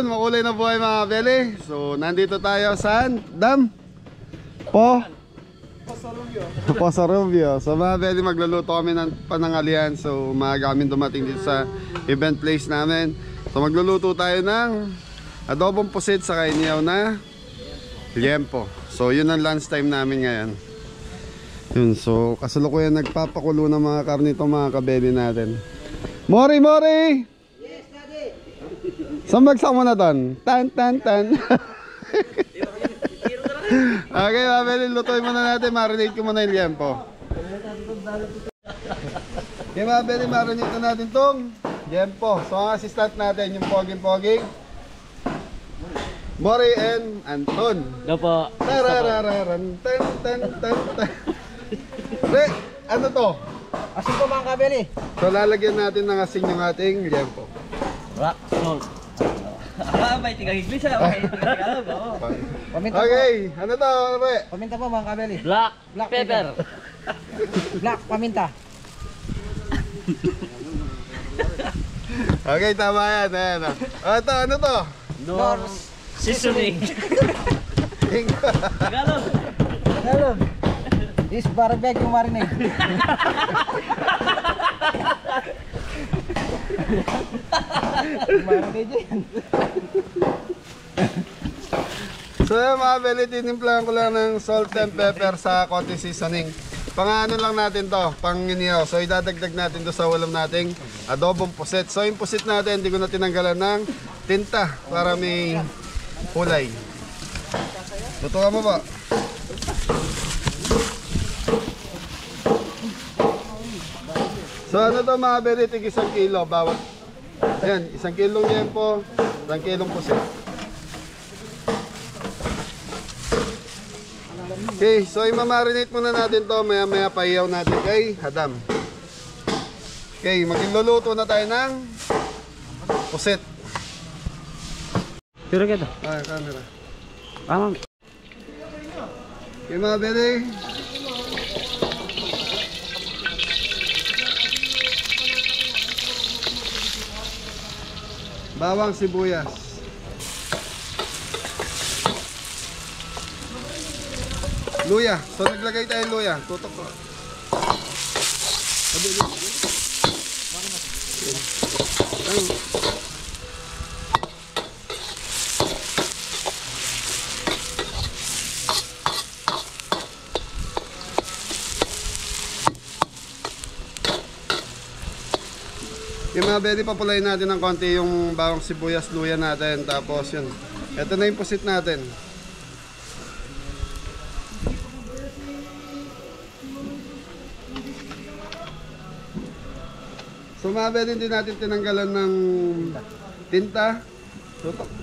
yun, makulay na buhay mga beli. So nandito tayo saan? Dam? Poso Rubio. So mga beli, magluluto kami ng panangalian. So maaga kami dumating dito sa event place namin. So magluluto tayo ng adobong pusit sa inihaw na liempo. So yun ang lunch time namin ngayon. Yun, so kasalukuyan nagpapakulo ng mga karne itong mga kabeli natin. Mori! Yes, Daddy! Saan bagsak mo na ton? Tan! Okay, mabeli, lutuin muna natin. Marinate ko muna yung liempo. Okay, mabeli, marinate na natin tong liempo. So ang assistant natin, yung poging-poging Mori and Anton. Dopo. Tararararan. Tan. Re, ano to? Asin po mga kabeli. So lalagyan natin ng asin yung ating liempo. Rock salt. May tigang-English ah. May tigang-Tagalog. Okay, ano to, Re? Paminta po mga kabeli. Black pepper. Black paminta. Okay, tama yan. Ayan. Ito, ano to? North seasoning. Tagalog. This barbecue yung marinade. Marinade yan. So yung mga beli, tinimplahan ko lang ng salt and pepper sa konti seasoning. Pang-ano lang natin to, pang-inihaw. So idadagdag natin to sa ulam nating adobong pusit. So yung pusit natin, hindi ko na tinanggalan ng tinta para may kulay. Lutuan mo ba? So ano to mga beli, tig 1 kilo bawat. Ayan, 1 kilong liempo, 1 kilong pusit. Okay, so imamarinate muna natin to, maya paiyaw natin kay Hadam. Okay, magluluto na tayo ng pusit. Pero kita. Ay, camera. Amang. Okay mga beli. Bawang sibuyas. Luya. So naglagay tayo ng luya. Tutok ko. Yung mga bedi, papulayin natin ng konti yung bawang sibuyas, luya natin. Tapos yun. Ito na yung pusit natin. So mga bedi, hindi natin tinanggalan ng tinta. Tutok.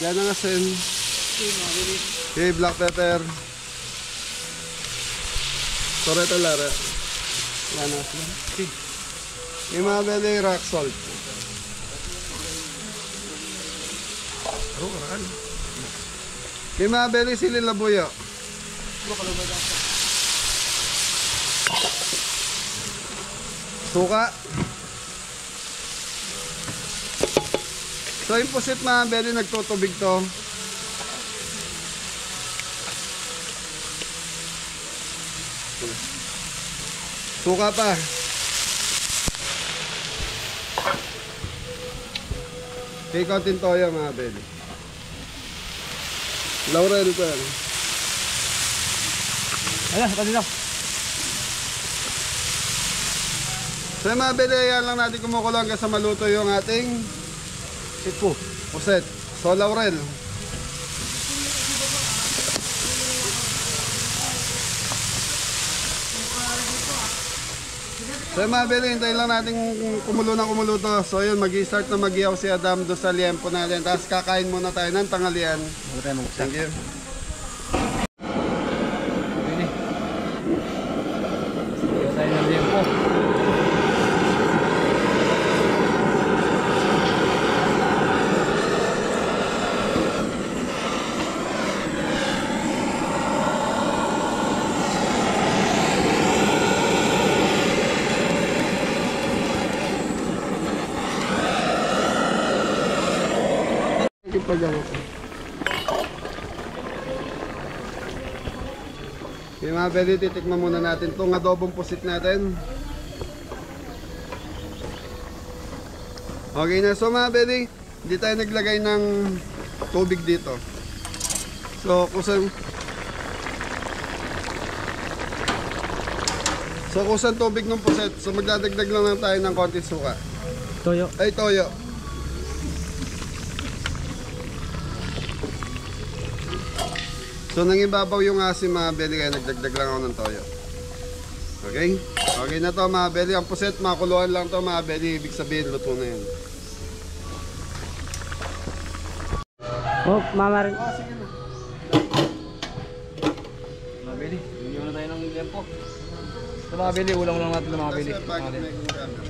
Yan ang asin. Okay, black pepper. Sorry ito lara. Yan ang asin. Yung mga beli, rock salt. Yung mga beli, sili labuyo. Suka. So yung pusit mga beli, nagtutubig to. Suka pa. Okay, konting toyo mga beli. Laurel pa yan. Ayan, kanina. So yung mga beli, yan lang natin kumukulo hanggang sa maluto yung ating pusit. So laurel. So mga beli, hintayin lang natin kumulo ng kumulo to. So yun, mag-i-start na mag-ihaw si Adam doon sa liempo natin. Tapos kakain muna tayo ng tanghalian. Thank you. Bili. Sige tayo ng liempo. Okay mga beli, titikman muna natin itong adobong pusit natin. Okay na, so mga beli, hindi tayo naglagay ng tubig dito. So kusang tubig ng pusit. So magdadagdag lang tayo ng konti suka. Toyo. Ay, toyo. So nangibabaw yung asim mga beli, kaya nagdagdag lang ako ng toyo. Okay? Okay na to mga beli. Ang puset, makuluan lang to mga beli. Ibig sabihin, luto na yun. Oh, mama rin. Oh, sige na. Mga bili, bigyan na tayo ng liempo. Ito mga bili, ulang lang natin ng mga bili. Kasi bakit may camera?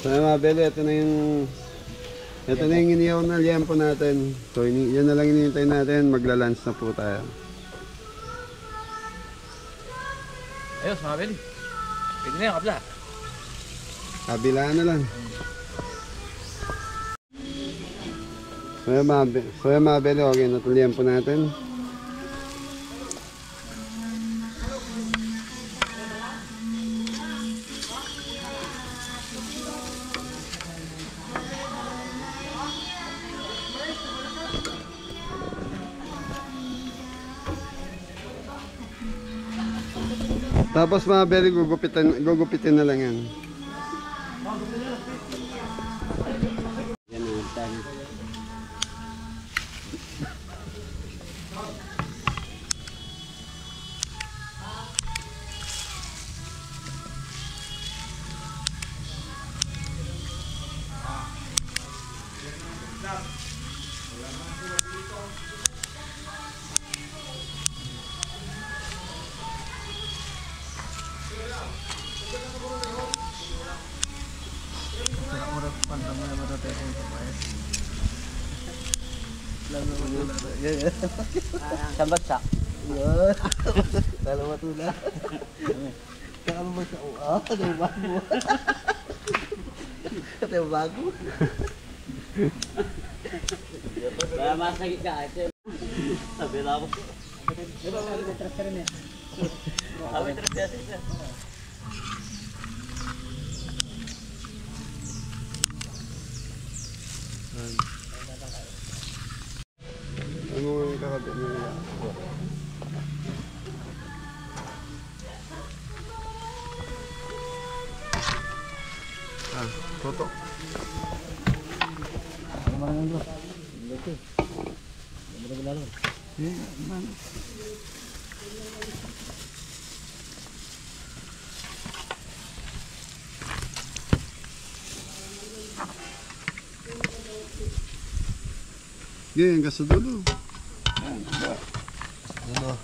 So mga beli, ito na yung inihaw na liempo natin. So yan na lang hinihintay natin, magla-lunch na po tayo. Ayos mga bili. Pwede na yung kapla. Kabilaan na lang. So yan mga beli, okay na ito liempo natin. Tapos mga beli, gugupitin na lang yan. Sambat sa. Dalawa tula. Kaya mo sa ada bago. Ada bago. Kaya masakit ka ate. Sabi lang ako. Sabi trasya. Ano yung kakabit nila? Toto. Ano man ang dito? Dito. Ano ba lalo? Ganyan ka sa dulo. Ano?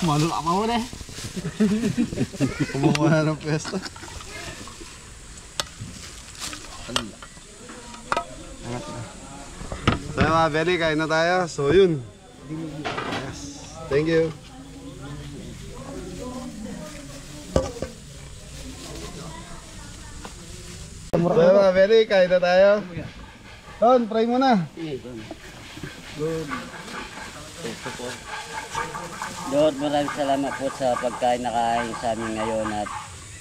Malu apa mo deh? Kumuha ng pesta. Ayan mga Beli, kain na tayo. So yun. Yes. Thank you. So yun mga Beli, kain na tayo. Ton, try mo na. Lord, maraming salamat po sa pagkain na kain sa amin ngayon at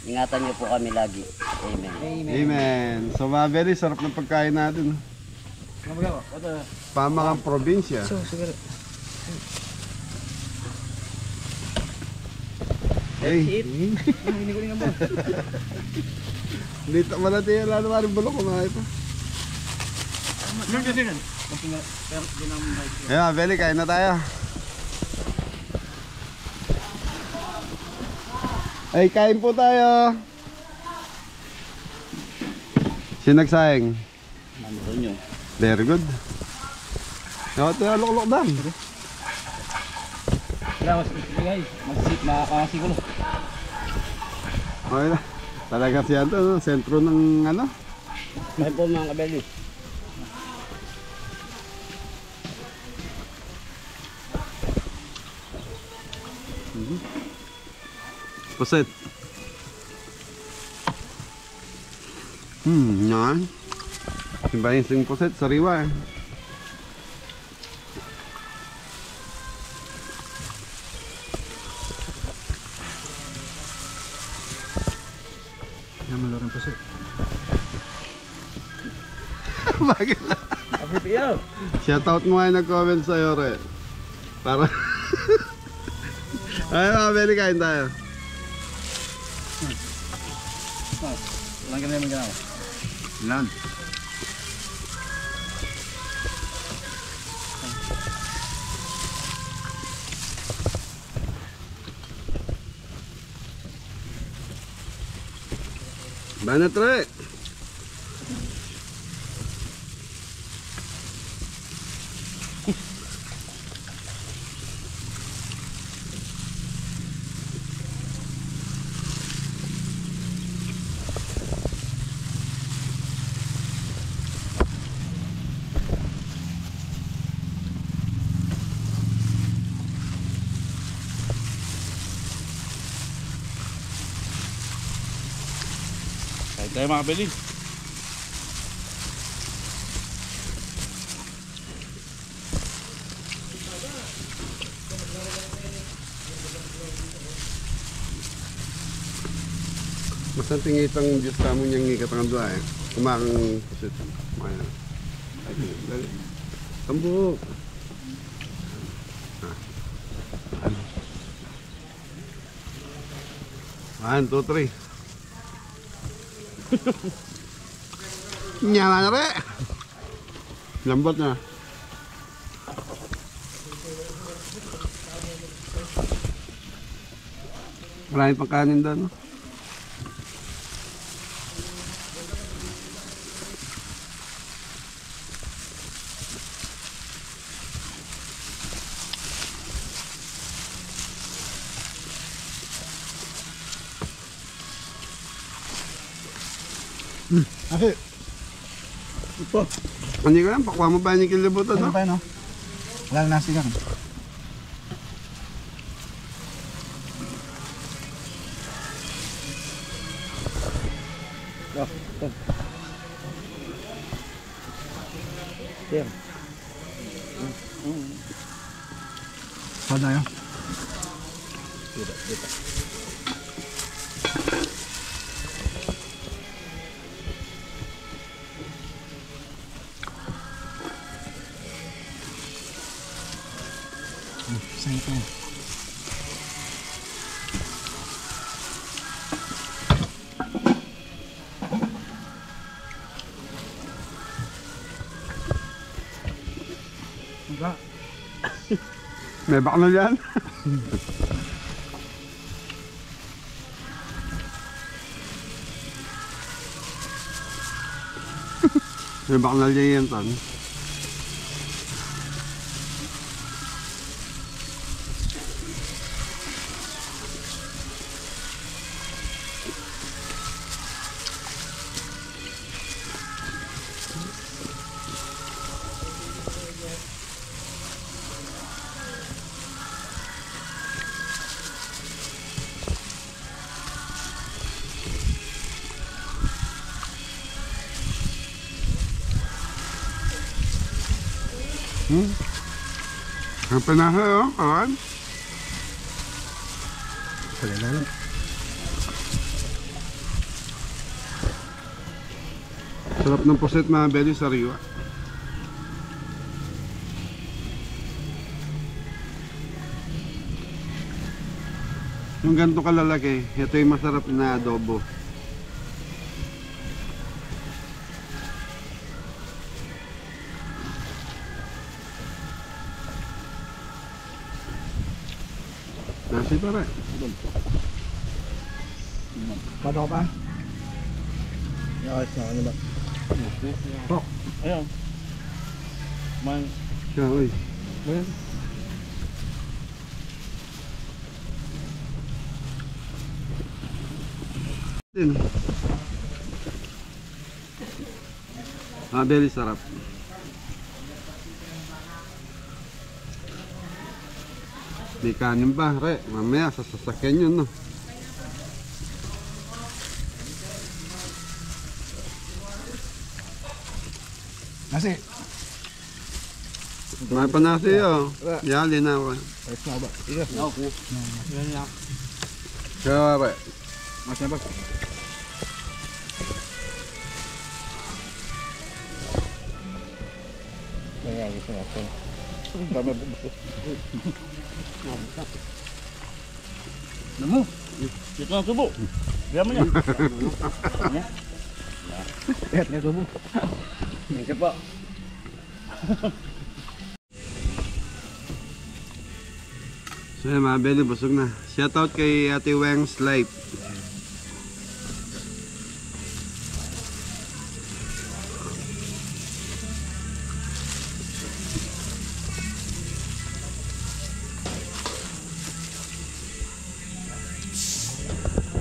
ingatan niyo po kami lagi. Amen. Amen. So mga Beli, sarap ng pagkain natin. Pamakang probinsya. Hey. Dito malati yan, lalo maring bulok ko mga ito. Ayan, Beli, kain na tayo. Ay, kain po tayo. Sinagsayang. Ano nyo? Very good. Ako ito yung lok-lok dam. Makakasiguro. Okay na. Talaga siya ito, no? Sentro ng ano? Kain po mga kabeli. Puset. Yan. Iba yung sing puset, sariwa eh. Yan, malaking puset. Bakit? Shoutout mo nga yung nag-comment sa'yo, Re. Para... Ay, mga Beli, kain tayo. Walang ganyan naman ganaw. Ilan? Banat, Re. Kahit tayo mga kabeli. Masang tingitang Diyos kamo niyang ikatang doa eh. Kumakang pusit. Maya. Ay, dali. Tambok. Ah. 1, 2, 3. Nyala na re. Lambot na. Maraming pangkanin doon. No? Ate, ito. Hindi ko lang, pakuha mo ba yung kilibutan? Ano No? pa yun, no? Wala na nasi ka. Saan na yun? Saan ito? Wala. May bakal yan. May bakal yan tan. Ang panahon, oh, kawan. Pagkailan. Sarap ng pusit mga belly sariwa. Yung ganito kalalaki, ito yung masarap na adobo. Nasi pare. Paano ka pa? Ayos na, ano ba? Ayun. Man. Siya, uy. Ayan. Din. Very sarap. May kanin pa, re. Mamaya sa sasakyan yun, no? Nasi. May panasi, oh. Yali na ako. Ayos na ba? Iya. Ako. Yan lang. Kaya, re. Mas na ba? Kaya gusto na ako. Tama ba? Namu. Ito ang subo. Biya mo niya. Ehat na tubo. Thank you po. So yun mga belly, busog na. Shoutout kay Ate Weng's Life.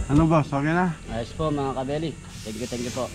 Ano boss, okay na? Ayos po mga kabeli. Thank you po.